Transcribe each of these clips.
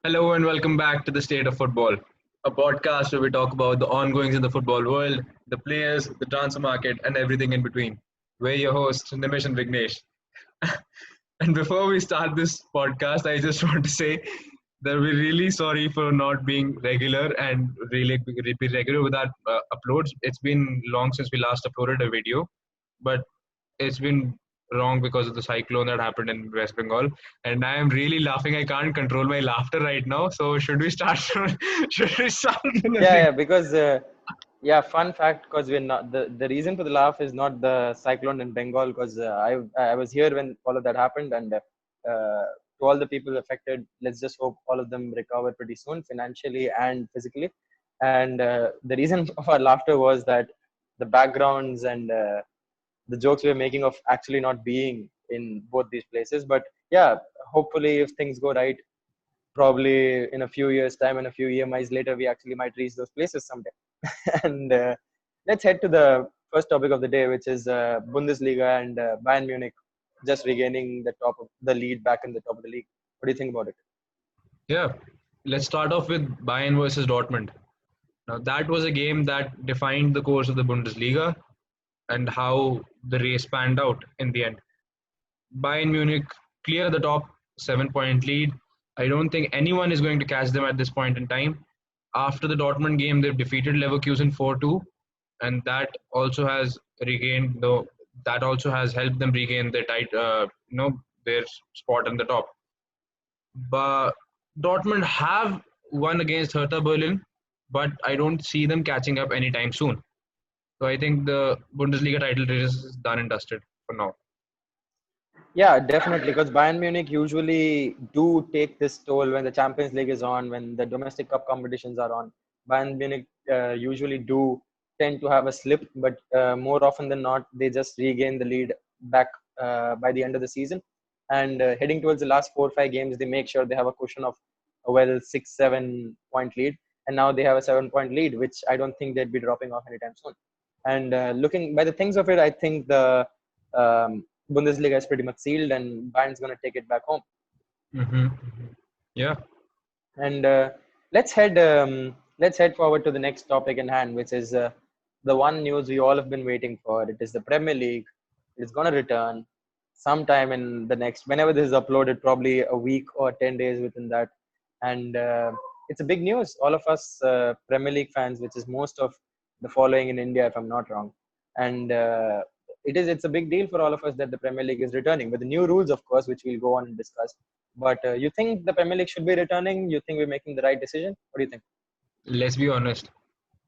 Hello and welcome back to the State of Football, a podcast where we talk about the ongoings in the football world, the players, the transfer market, and everything in between. We're your hosts, Nimish and Vignesh. And before we start this podcast, I just want to say that we're really sorry for not being regular and really be regular with our uploads. It's been long since we last uploaded a video, but it's been wrong because of the cyclone that happened in West Bengal. And I am really laughing. I can't control my laughter right now. So should we start? Should we start? Because fun fact, because we're not the reason for the laugh is not the cyclone in Bengal, because I was here when all of that happened, and to all the people affected, let's just hope all of them recover pretty soon, financially and physically. And the reason of our laughter was that the backgrounds and the jokes we were making of actually not being in both these places. But yeah, hopefully if things go right, probably in a few years time and a few EMIs later, we actually might reach those places someday. And let's head to the first topic of the day, which is Bundesliga and Bayern Munich just regaining the top of the lead back in the top of the league. What do you think about it? Yeah, let's start off with Bayern versus Dortmund. Now that was a game that defined the course of the Bundesliga and how the race panned out in the end. Bayern Munich clear the top, 7 point lead. I don't think anyone is going to catch them at this point in time. After the Dortmund game, they've defeated Leverkusen 4-2, and that also has helped them regain their spot in the top. But Dortmund have won against Hertha Berlin, but I don't see them catching up anytime soon. So I think the Bundesliga title race is done and dusted for now. Yeah, definitely. Because Bayern Munich usually do take this toll when the Champions League is on, when the domestic cup competitions are on. Bayern Munich usually do tend to have a slip, but more often than not, they just regain the lead back by the end of the season. And heading towards the last 4 or 5 games, they make sure they have a cushion of a 6-7 point lead. And now they have a 7 point lead, which I don't think they'd be dropping off anytime soon. And looking by the things of it, I think the Bundesliga is pretty much sealed, and Bayern's going to take it back home. Mm-hmm. Yeah. And let's head forward to the next topic in hand, which is the one news we all have been waiting for. It is the Premier League. It's going to return sometime in the next, whenever this is uploaded, probably a week or 10 days within that. And it's a big news. All of us Premier League fans, which is most of the following in India, if I'm not wrong. And it's a big deal for all of us that the Premier League is returning with the new rules, of course, which we'll go on and discuss. But you think the Premier League should be returning? You think we're making the right decision? What do you think? Let's be honest.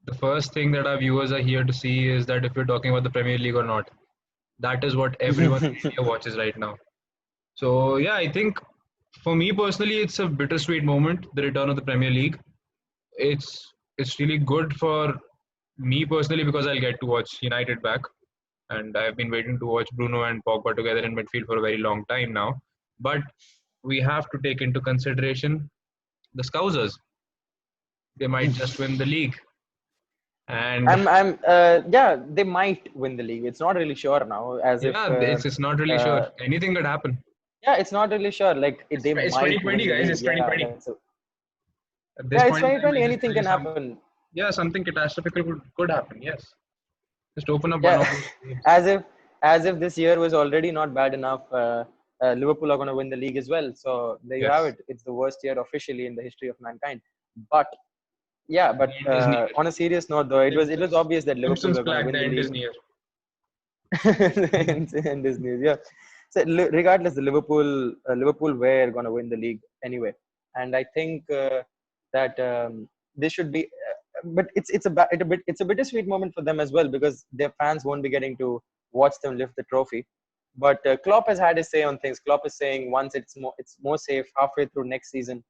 The first thing that our viewers are here to see is that if we're talking about the Premier League or not. That is what everyone in India watches right now. So yeah, I think for me personally, it's a bittersweet moment, the return of the Premier League. It's really good for me personally because I'll get to watch United back. And I've been waiting to watch Bruno and Pogba together in midfield for a very long time now. But we have to take into consideration the Scousers. They might just win the league. And they might win the league. It's not really sure now, it's not really sure. Anything could happen. Yeah, it's not really sure. Like it's they might 2020, guys. It's 2020. It's 2020. Anything can happen. Yeah, something catastrophic could happen. Yes, just open up one of those as if this year was already not bad enough. Liverpool are going to win the league as well. So there you have it. It's the worst year officially in the history of mankind. But on a serious note, though, it was obvious that Liverpool were going to win the league. In this news, yeah. So regardless, the Liverpool were going to win the league anyway, and I think that they should be. But it's a bittersweet moment for them as well, because their fans won't be getting to watch them lift the trophy. But Klopp has had his say on things. Klopp is saying once it's more safe halfway through next season,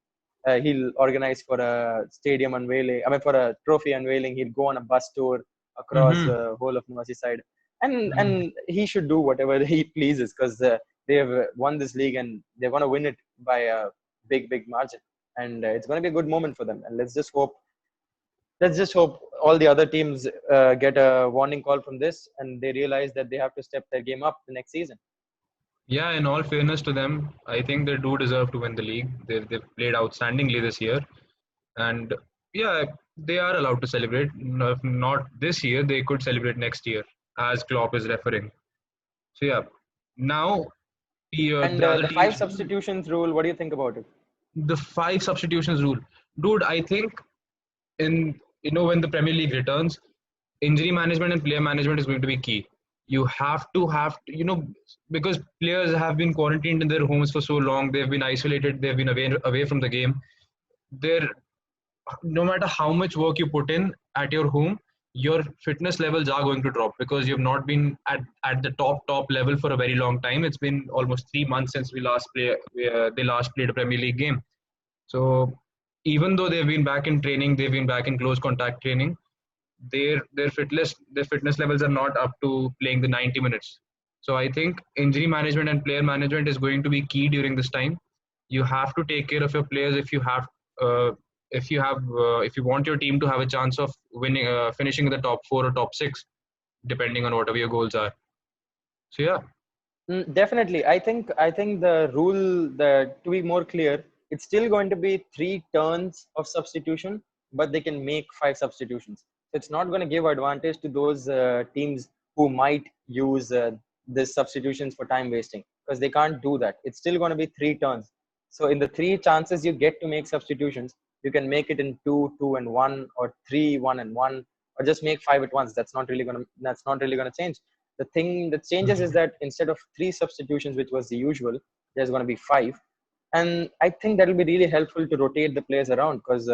he'll organize for a stadium unveiling. I mean, for a trophy unveiling, he'll go on a bus tour across the whole of Merseyside, and he should do whatever he pleases, because they have won this league and they're going to win it by a big margin, and it's going to be a good moment for them. And let's just hope all the other teams get a warning call from this, and they realize that they have to step their game up the next season. Yeah, in all fairness to them, I think they do deserve to win the league. They've played outstandingly this year, and yeah, they are allowed to celebrate. If not this year, they could celebrate next year, as Klopp is referring. So yeah, now And the other the five teams, substitutions rule, what do you think about it? the five substitutions rule, dude. I think in when the Premier League returns, injury management and player management is going to be key. You have to, because players have been quarantined in their homes for so long, they've been isolated, they've been away from the game. They're No matter how much work you put in at your home, your fitness levels are going to drop because you've not been at the top level for a very long time. It's been almost 3 months since they last played a Premier League game. So even though they've been back in training, they've been back in close contact training, their fitness levels are not up to playing the 90 minutes. So I think injury management and player management is going to be key during this time. You have to take care of your players uh, if you want your team to have a chance of winning, finishing in the top 4 or top 6, depending on whatever your goals are. So yeah. Definitely. I think the rule, that to be more clear, it's still going to be 3 turns of substitution, but they can make 5 substitutions. So it's not going to give advantage to those teams who might use this substitutions for time wasting, because they can't do that. It's still going to be 3 turns. So in the 3 chances you get to make substitutions, you can make it in two, two and one, or three, one and one, or just make 5 at once. That's not really gonna change. The thing that changes is that instead of 3 substitutions, which was the usual, there's going to be 5. And I think that will be really helpful to rotate the players around, because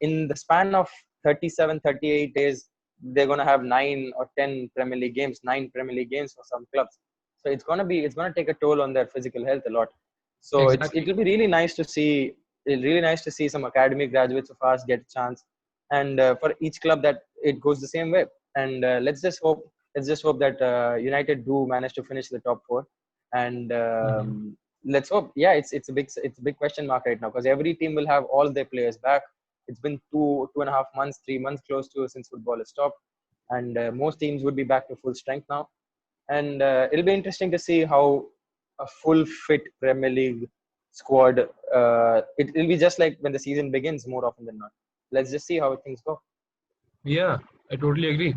in the span of 37, 38 days, they're going to have 9 or 10 Premier League games, 9 Premier League games for some clubs. So it's going to take a toll on their physical health a lot. So it Exactly. will be really nice to see some academy graduates of ours get a chance, and for each club that it goes the same way. And let's just hope that United do manage to finish the top 4. And Mhm. let's hope. Yeah, it's a big question mark right now, because every team will have all their players back. It's been 2.5 months, 3 months close to since football has stopped, and most teams would be back to full strength now. And it'll be interesting to see how a full fit Premier League squad. It'll be just like when the season begins more often than not. Let's just see how things go. Yeah, I totally agree.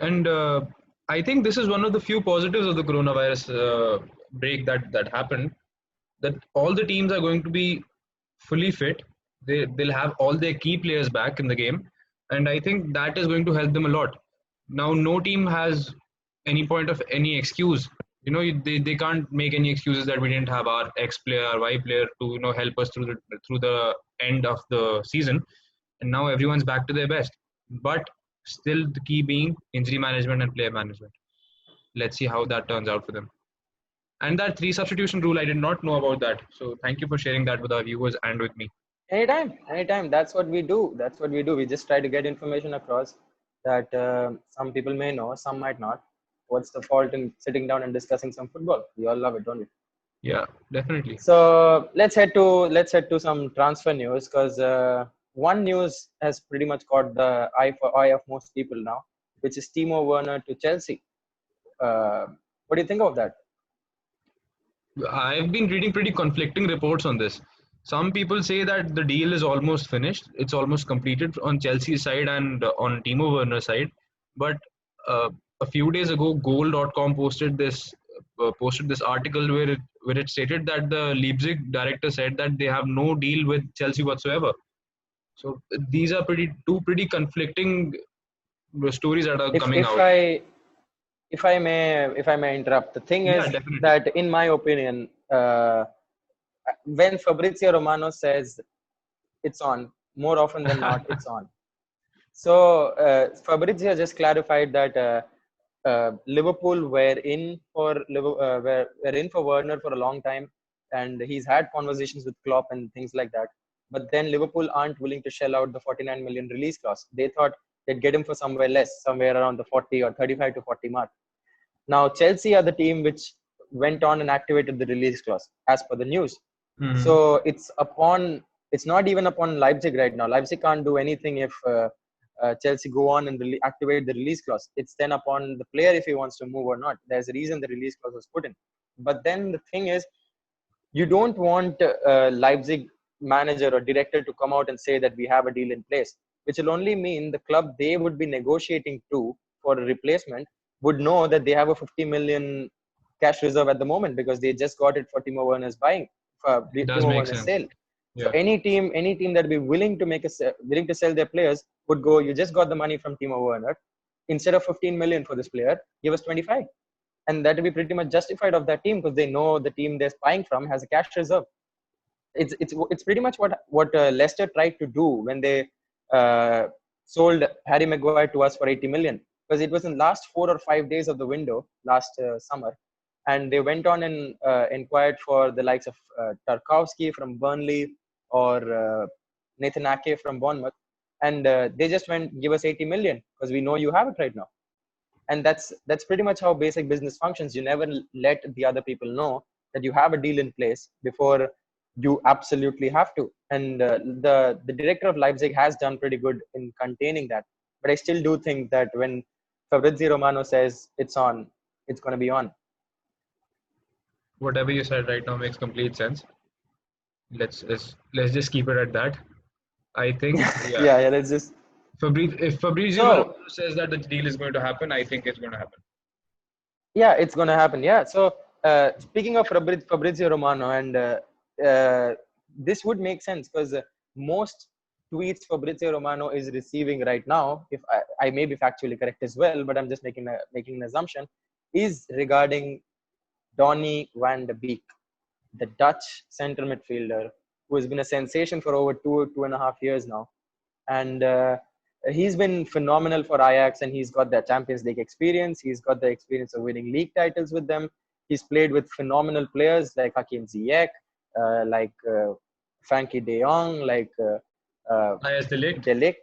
And I think this is one of the few positives of the coronavirus break that happened, that all the teams are going to be fully fit. They'll have all their key players back in the game, and I think that is going to help them a lot. Now, no team has any point of any excuse. They can't make any excuses that we didn't have our X player, our Y player to help us through the end of the season, and now everyone's back to their best. But still, the key being injury management and player management. Let's see how that turns out for them. And that three substitution rule, I did not know about that. So thank you for sharing that with our viewers and with me. Anytime, anytime. That's what we do. That's what we do. We just try to get information across that some people may know, some might not. What's the fault in sitting down and discussing some football? We all love it, don't we? Yeah, definitely. So let's head to some transfer news, because one news has pretty much caught the eye of most people now, which is Timo Werner to Chelsea. Uh, what do you think of that? I've been reading pretty conflicting reports on this. Some people say that the deal is almost finished. It's almost completed on Chelsea's side and on Timo Werner's side. But uh, a few days ago, Goal.com posted this article where it stated that the Leipzig director said that they have no deal with Chelsea whatsoever. So these are pretty conflicting stories that are If coming if out. I if I may interrupt, the thing Yeah, is definitely. that in my opinion, when Fabrizio Romano says it's on, more often than not, it's on. So Fabrizio just clarified that Liverpool were in for Werner for a long time, and he's had conversations with Klopp and things like that. But then Liverpool aren't willing to shell out the 49 million release clause. They thought they'd get him for somewhere less, somewhere around the 40 or 35 to 40 mark. Now Chelsea are the team which went on and activated the release clause, as per the news. Hmm. So it's not even upon Leipzig right now. Leipzig can't do anything if Chelsea go on and activate the release clause. It's then upon the player if he wants to move or not. There's a reason the release clause was put in. But then the thing is, you don't want Leipzig manager or director to come out and say that we have a deal in place, which will only mean the club they would be negotiating to for a replacement would know that they have a 50 million cash reserve at the moment because they just got it for Timo Werner's buying, for It does Timo make Werner's sense. sale. So Yeah, any team that would be willing to willing to sell their players would go. You just got the money from Timo Werner. Instead of 15 million for this player, give us 25, and that would be pretty much justified of that team because they know the team they're buying from has a cash reserve. It's pretty much what Leicester tried to do when they uh, sold Harry Maguire to us for 80 million, because it was in last 4 or 5 days of the window last summer, and they went on and inquired for the likes of Tarkowski from Burnley or Nathan Ake from Bournemouth, and they just went, give us 80 million because we know you have it right now. And that's pretty much how basic business functions. You never let the other people know that you have a deal in place before you absolutely have to. And the director of Leipzig has done pretty good in containing that, but I still do think that when Fabrizio Romano says it's on, it's going to be on. whatever you said right now makes complete sense. Let's just keep it at that. I think, yeah. Yeah, let's just. If Fabrizio So Romano says that the deal is going to happen, I think it's going to happen. yeah, it's going to happen. Yeah. So speaking of Fabrizio Romano, and this would make sense because most tweets Fabrizio Romano is receiving right now, if I may be factually correct as well, but I'm just making an assumption, is regarding Donny van de Beek, the Dutch center midfielder who has been a sensation for over 2.5 years now. And he's been phenomenal for Ajax, and he's got that Champions League experience. He's got the experience of winning league titles with them. He's played with phenomenal players like Hakim Ziyech, like Frankie De Jong, like As the licked, De Ligt.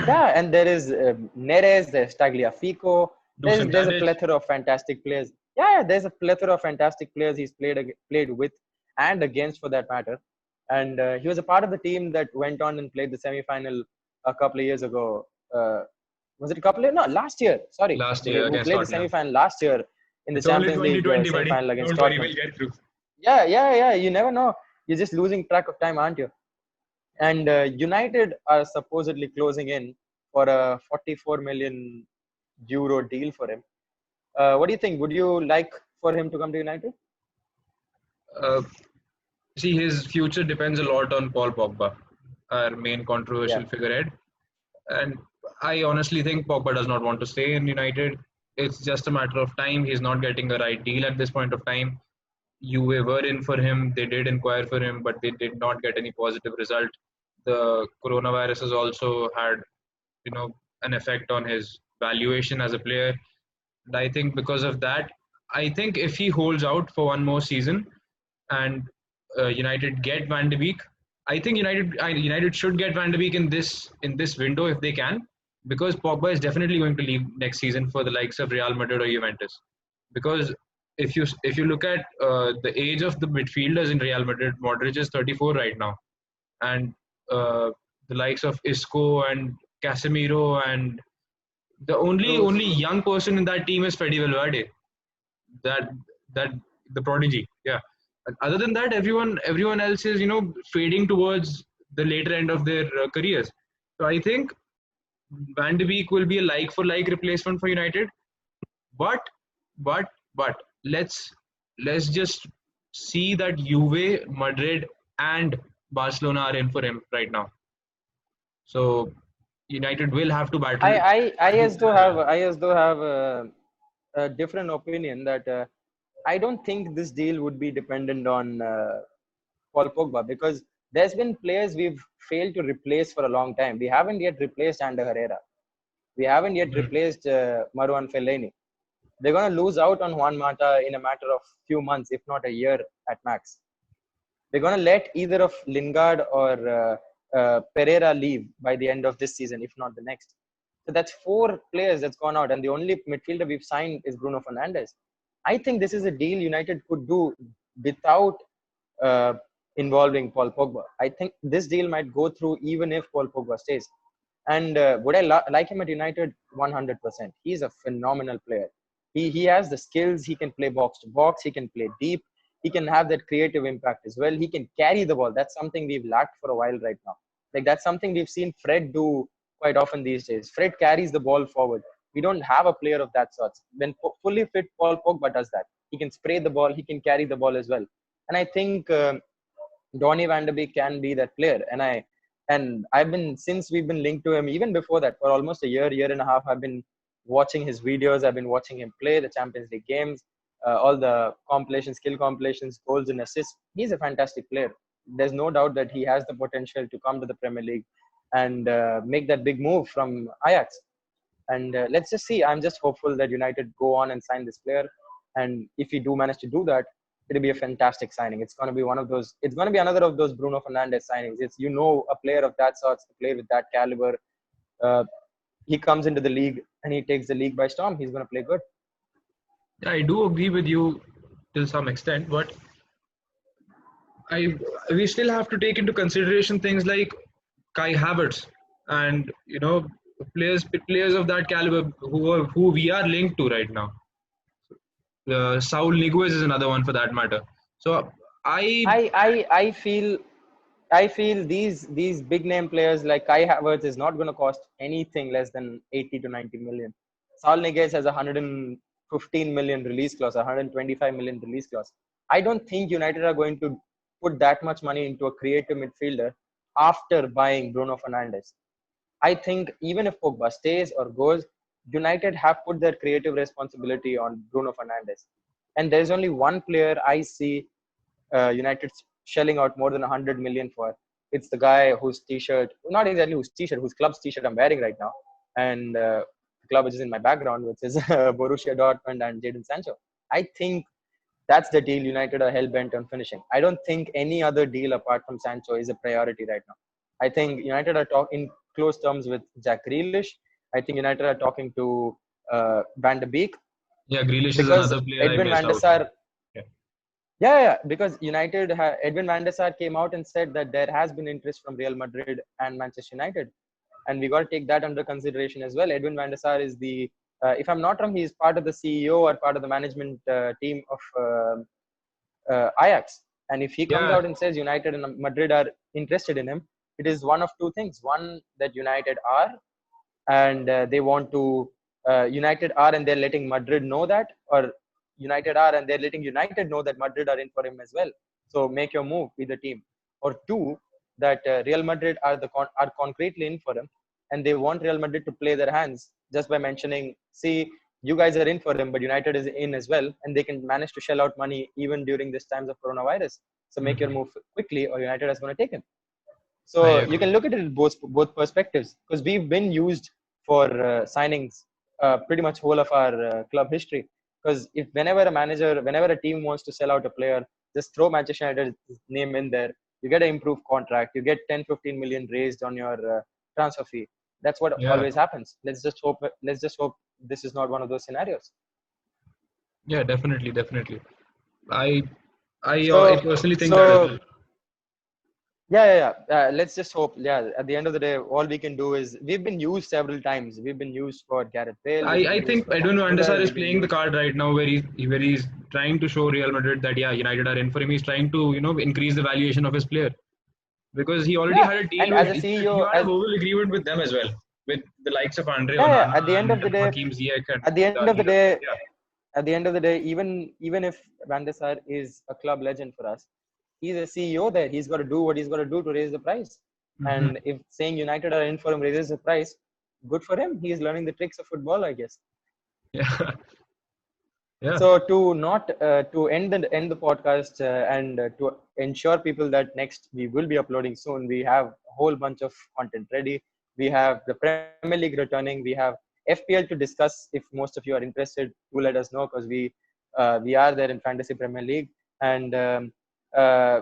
Yeah, and there is Neres, there's Tagliafico. Dusan There's a Tadic. plethora of fantastic players. Yeah, there's a plethora of fantastic players he's played with and against for that matter. And he was a part of the team that went on and played the semi-final a couple of years ago. Was it a couple of no last year? Sorry, Last year who against played the Tottenham. semi-final last year in the It's only Champions League 2020, buddy. semi-final against Don't worry, Tottenham. we'll get through. Yeah. You never know. You're just losing track of time, aren't you? And United are supposedly closing in for a 44 million euro deal for him. What do you think? Would you like for him to come to United? Uh, See, his future depends a lot on Paul Pogba, our main Yeah. controversial figurehead. And I honestly think Pogba does not want to stay in United. It's just a matter of time. He's not getting a right deal at this point of time. Juve were in for him. They did inquire for him, but they did not get any positive result. The coronavirus has also had, an effect on his valuation as a player. And I think because of that, I think if he holds out for one more season and United get Van de Beek, I think United should get Van de Beek in this window if they can, because Pogba is definitely going to leave next season for the likes of Real Madrid or Juventus. Because if you look at the age of the midfielders in Real Madrid, Modric is 34 right now, and uh, the likes of Isco and Casemiro, and the only Cruz. young person in that team is Fede Valverde, that that the prodigy. Yeah. And other than that, everyone else is fading towards the later end of their careers. So I think Van de Beek will be a like for like replacement for United. But but let's just see that Juve, Madrid, and Barcelona are in for him right now. So United will have to battle. I as though have a different opinion that I don't think this deal would be dependent on Paul Pogba, because there's been players we've failed to replace for a long time. We haven't yet replaced Ander Herrera. We haven't yet Mhm. replaced Marwan Fellaini. They're going to lose out on Juan Mata in a matter of few months, if not a year at max. They're going to let either of Lingard or Pereira leave by the end of this season, if not the next. So that's 4 players that's gone out, and the only midfielder we've signed is Bruno Fernandes. I think this is a deal United could do without uh, involving Paul Pogba. I think this deal might go through even if Paul Pogba stays. And would I like him at United? 100%. He's a phenomenal player. He has the skills. He can play box to box. He can play deep. He can have that creative impact as well. He can carry the ball. That's something we've lacked for a while right now. Like that's something we've seen Fred do quite often these days. Fred carries the ball forward. We don't have a player of that sort. When fully fit, Paul Pogba does that. He can spray the ball. He can carry the ball as well. And I think Donny van de Beek can be that player. And I've been since we've been linked to him even before that for almost a year and a half. I've been watching his videos. I've been watching him play the Champions League games, all the compilations, skill compilations, goals and assists. He's a fantastic player. There's no doubt that he has the potential to come to the Premier League and make that big move from Ajax. And let's just see. I'm just hopeful that United go on and sign this player. And if we do manage to do that, it'll be a fantastic signing. It's going to be one of those. It's going to be another of those Bruno Fernandes signings. It's a player of that sort, a player with that caliber. Uh, he comes into the league and he takes the league by storm. He's going to play good. Yeah, I do agree with you to some extent, but I we still have to take into consideration things like Kai Havertz and players of that caliber who we are linked to right now. Saul Niguez is another one for that matter. So I I feel these big name players like Kai Havertz is not going to cost anything less than 80 to 90 million. Saul Niguez has a 115 million release clause, 125 million release clause. I don't think United are going to put that much money into a creative midfielder after buying Bruno Fernandes. I think even if Pogba stays or goes, United have put their creative responsibility on Bruno Fernandes. And there's only one player I see United shelling out more than 100 million for. It's the guy whose t-shirt, not exactly whose t-shirt, whose club's t-shirt I'm wearing right now. And the club which is in my background, which is Borussia Dortmund and Jadon Sancho. I think that's the deal United are hell-bent on finishing. I don't think any other deal apart from Sancho is a priority right now. I think United are in close terms with Jack Grealish. I think United are talking to Van de Beek Yeah, Grealish is because another player I Edwin missed van der out on. Sar. Yeah. Yeah, because Edwin van der Sar came out and said that there has been interest from Real Madrid and Manchester United, and we got to take that under consideration as well. Edwin van der Sar is if I'm not wrong, he is part of the CEO or part of the management team of Ajax. And if he comes Yeah, out and says United and Madrid are interested in him, it is one of two things: one, that United are, and they want to United are and they're letting Madrid know that, or United are and they're letting United know that Madrid are in for him as well. So make your move, be the team. Or two, that Real Madrid are concretely in for him, and they want Real Madrid to play their hands just by mentioning, see, you guys are in for him, but United is in as well, and they can manage to shell out money even during this times of coronavirus. So make your mhm. move quickly, or United is going to take him. I So you can agree. look at it both perspectives, because we've been used for signings pretty much whole of our club history. Because if whenever a team wants to sell out a player, just throw Manchester United's name in there. You get an improved contract. You get 10, 15 million raised on your transfer fee. That's what Yeah, always happens. Let's just hope. Let's just hope this is not one of those scenarios. yeah, definitely, definitely. I I So personally think that as so well. Let's just hope. Yeah, at the end of the day, all we can do is we've been used several times. We've been used for Gareth Bale. We've I been used think for Edwin Thomas van der Sar Muller. is We've been playing the used. card right now where he's trying to show Real Madrid that yeah, United are in for him. He's trying to increase the valuation of his player because he already Yeah, had a and deal as with a he CEO, had a verbal agreement with them as well with the likes of Andre yeah. Onana At the end of and the day, Hakim Ziyech and at the end of the even day, yeah even if Van der Sar is a club legend for us, he's a CEO there. He's got to do what he's got to do to raise the price. hmm And if saying United are in for him raises the price, good for him. He is learning the tricks of football, I guess. yeah yeah So to not to end the podcast and to ensure people that next we will be uploading soon, we have a whole bunch of content ready. We have the Premier League returning. We have FPL to discuss. If most of you are interested, do let us know, because we are there in Fantasy Premier League, and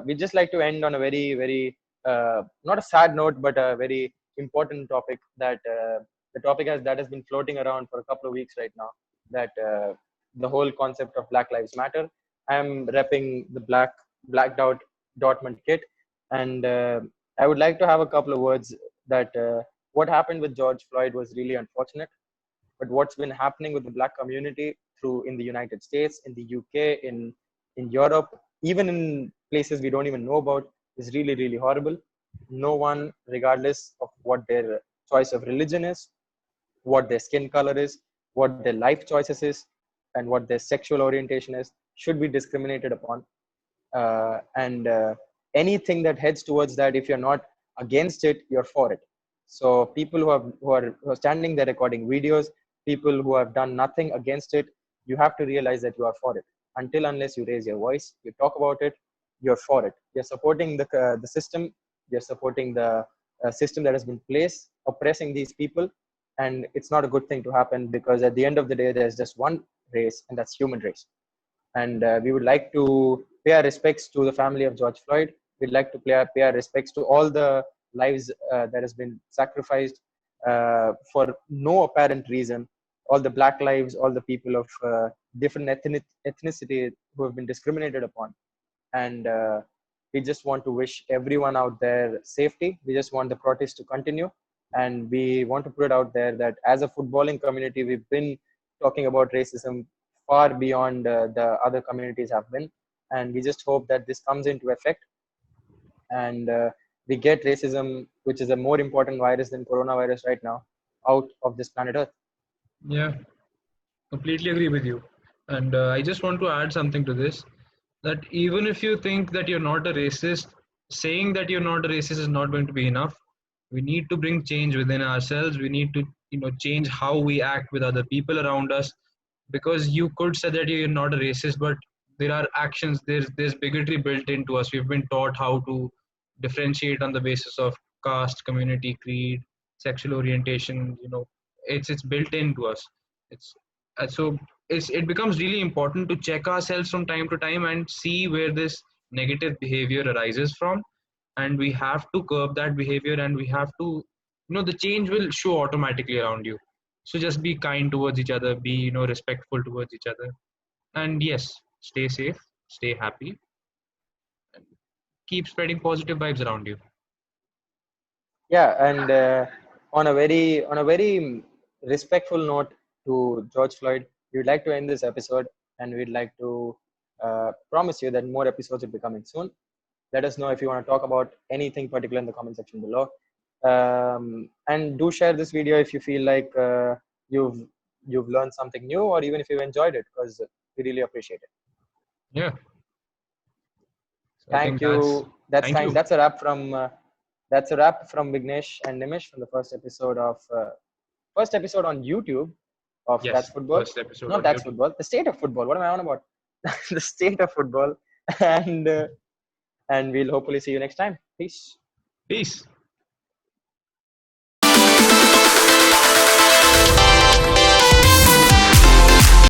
we just like to end on a very not a sad note, but a very important topic the topic that has been floating around for a couple of weeks right now. That the whole concept of Black Lives Matter. I'm repping the blacked out Dortmund kit, and I would like to have a couple of words that what happened with George Floyd was really unfortunate, but what's been happening with the black community through in the United States, in the UK, in Europe, even in places we don't even know about, is really, really horrible. No one, regardless of what their choice of religion is, what their skin color is, what their life choices is, and what their sexual orientation is, should be discriminated upon. And anything that heads towards that, if you're not against it, you're for it. So people who are standing there recording videos, people who have done nothing against it, you have to realize that you are for it. Until unless you raise your voice, you talk about it, you're for it. You're supporting the system. You're supporting the system that has been placed, oppressing these people, and it's not a good thing to happen, because at the end of the day, there's just one race, and that's human race. And we would like to pay our respects to the family of George Floyd. We'd like to pay our respects to all the lives that has been sacrificed for no apparent reason. All the black lives, all the people of different ethnicity who have been discriminated upon. And we just want to wish everyone out there safety. We just want the protest to continue. And we want to put it out there that as a footballing community, we've been talking about racism far beyond the other communities have been. And we just hope that this comes into effect, and we get racism, which is a more important virus than coronavirus right now, out of this planet Earth. Yeah, completely agree with you. And I just want to add something to this, that even if you think that you're not a racist, saying that you're not a racist is not going to be enough. We need to bring change within ourselves. We need to, change how we act with other people around us. Because you could say that you're not a racist, but there are actions, there's bigotry built into us. We've been taught how to differentiate on the basis of caste, community, creed, sexual orientation. It's built into us. It's so it becomes really important to check ourselves from time to time and see where this negative behavior arises from, and we have to curb that behavior, and we have to, the change will show automatically around you. So just be kind towards each other, be, respectful towards each other, and yes, stay safe, stay happy, keep spreading positive vibes around you. Yeah, and on a very respectful note to George Floyd, we'd like to end this episode, and we'd like to promise you that more episodes will be coming soon. Let us know if you want to talk about anything particular in the comment section below, and do share this video if you feel like you've learned something new, or even if you've enjoyed it, because we really appreciate it. Yeah, so I Thank think that's you. That's thank time. you. That's a wrap from Vignesh and Nimish from the first episode on YouTube of Yes, That's Football. first episode Not on That's YouTube. Football. The State of Football. What am I on about? The State of Football. And we'll hopefully see you next time. Peace. Peace.